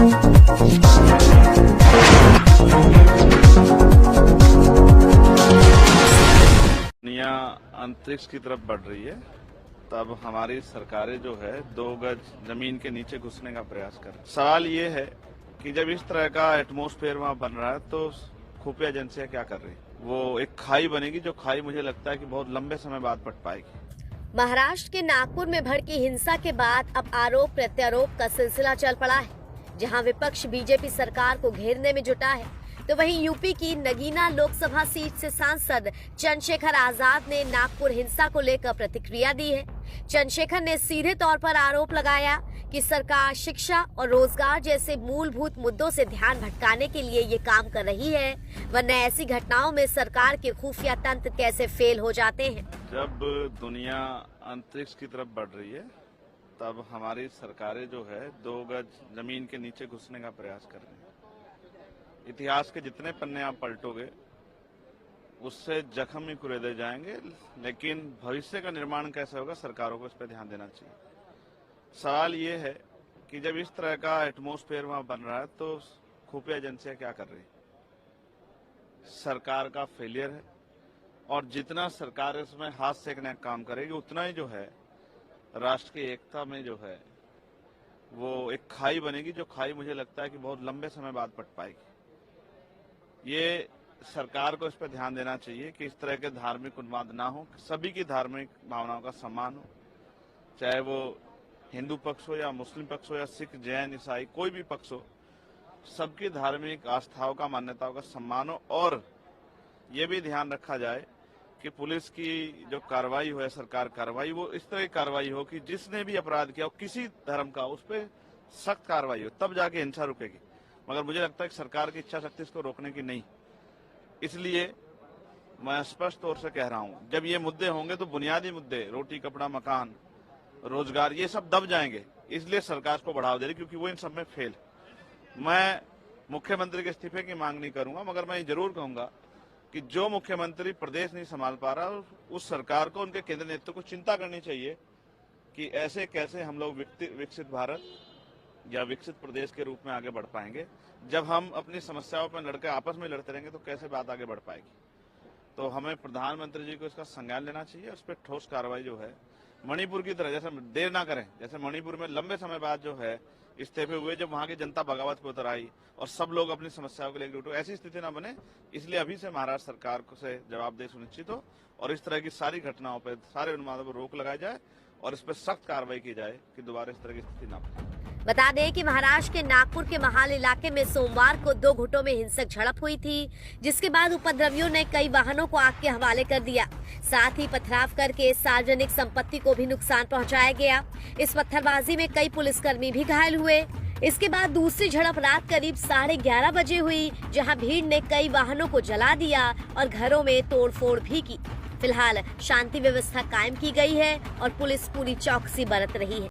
दुनिया अंतरिक्ष की तरफ बढ़ रही है, तब हमारी सरकारें जो है 2 गज जमीन के नीचे घुसने का प्रयास कर रही है। सवाल ये है कि जब इस तरह का एटमॉस्फेयर वहाँ बन रहा है तो खुफिया एजेंसियां क्या कर रही है? वो एक खाई बनेगी, जो खाई मुझे लगता है कि बहुत लंबे समय बाद पट पाएगी। महाराष्ट्र के नागपुर में भड़की हिंसा के बाद अब आरोप प्रत्यारोप का सिलसिला चल पड़ा है। जहां विपक्ष बीजेपी सरकार को घेरने में जुटा है, तो वहीं यूपी की नगीना लोकसभा सीट से सांसद चंद्रशेखर आजाद ने नागपुर हिंसा को लेकर प्रतिक्रिया दी है। चंद्रशेखर ने सीधे तौर पर आरोप लगाया कि सरकार शिक्षा और रोजगार जैसे मूलभूत मुद्दों से ध्यान भटकाने के लिए ये काम कर रही है, वरना ऐसी घटनाओं में सरकार के खुफिया तंत्र कैसे फेल हो जाते हैं। जब दुनिया अंतरिक्ष की तरफ बढ़ रही है, तब हमारी सरकारें जो है 2 गज जमीन के नीचे घुसने का प्रयास कर रही है। इतिहास के जितने पन्ने आप पलटोगे उससे जख्म ही कुरेदे जाएंगे, लेकिन भविष्य का निर्माण कैसे होगा, सरकारों को इस पर ध्यान देना चाहिए। सवाल ये है कि जब इस तरह का एटमॉस्फेयर वहां बन रहा है तो खुफिया एजेंसियां क्या कर रही है? सरकार का फेलियर है, और जितना सरकार इसमें हाथ सेकने का काम करेगी उतना ही जो है राष्ट्र की एकता में जो है वो एक खाई बनेगी, जो खाई मुझे लगता है कि बहुत लंबे समय बाद पट पाएगी। ये सरकार को इस पर ध्यान देना चाहिए कि इस तरह के धार्मिक उन्माद ना हो, सभी की धार्मिक भावनाओं का सम्मान हो, चाहे वो हिंदू पक्ष हो या मुस्लिम पक्ष हो या सिख जैन ईसाई कोई भी पक्ष हो, सबकी धार्मिक आस्थाओं का मान्यताओं का सम्मान हो। और ये भी ध्यान रखा जाए कि पुलिस की जो कार्रवाई हो या सरकार कार्रवाई, वो इस तरह की कार्रवाई हो कि जिसने भी अपराध किया हो किसी धर्म का, उस पर सख्त कार्रवाई हो, तब जाके हिंसा रुकेगी। मगर मुझे लगता है कि सरकार की इच्छा शक्ति इसको रोकने की नहीं। इसलिए मैं स्पष्ट तौर से कह रहा हूं, जब ये मुद्दे होंगे तो बुनियादी मुद्दे रोटी कपड़ा मकान रोजगार ये सब दब जाएंगे। इसलिए सरकार को बढ़ावा दे रही, क्योंकि वो इन सब में फेल। मैं मुख्यमंत्री के इस्तीफे की मांग नहीं करूंगा, मगर मैं ये जरूर कहूंगा कि जो मुख्यमंत्री प्रदेश नहीं संभाल पा रहा, उस सरकार को, उनके केंद्रीय नेतृत्व को चिंता करनी चाहिए कि ऐसे कैसे हम लोग विकसित भारत या विकसित प्रदेश के रूप में आगे बढ़ पाएंगे। जब हम अपनी समस्याओं पर लड़के आपस में लड़ते रहेंगे तो कैसे बात आगे बढ़ पाएगी। तो हमें प्रधानमंत्री जी को इसका संज्ञान लेना चाहिए, उस पर ठोस कार्रवाई जो है मणिपुर की तरह, जैसे देर ना करें, जैसे मणिपुर में लंबे समय बाद जो है इस्तीफे हुए, जब वहां की जनता बगावत पे उतर आई और सब लोग अपनी समस्याओं के लिए एकजुट हो, ऐसी स्थिति ना बने। इसलिए अभी से महाराष्ट्र सरकार को से जवाबदेही सुनिश्चित हो और इस तरह की सारी घटनाओं पर, सारे उन्मादों पर रोक लगाई जाए और इस पर सख्त कार्रवाई की जाए कि दोबारा इस तरह की स्थिति ना बने। बता दें कि महाराष्ट्र के नागपुर के महाल इलाके में सोमवार को 2 गुटों में हिंसक झड़प हुई थी, जिसके बाद उपद्रवियों ने कई वाहनों को आग के हवाले कर दिया। साथ ही पथराव करके सार्वजनिक संपत्ति को भी नुकसान पहुंचाया गया। इस पत्थरबाजी में कई पुलिसकर्मी भी घायल हुए। इसके बाद दूसरी झड़प रात करीब 11:30 बजे हुई, जहां भीड़ ने कई वाहनों को जला दिया और घरों में तोड़फोड़ भी की। फिलहाल शांति व्यवस्था कायम की गई है और पुलिस पूरी चौकसी बरत रही है।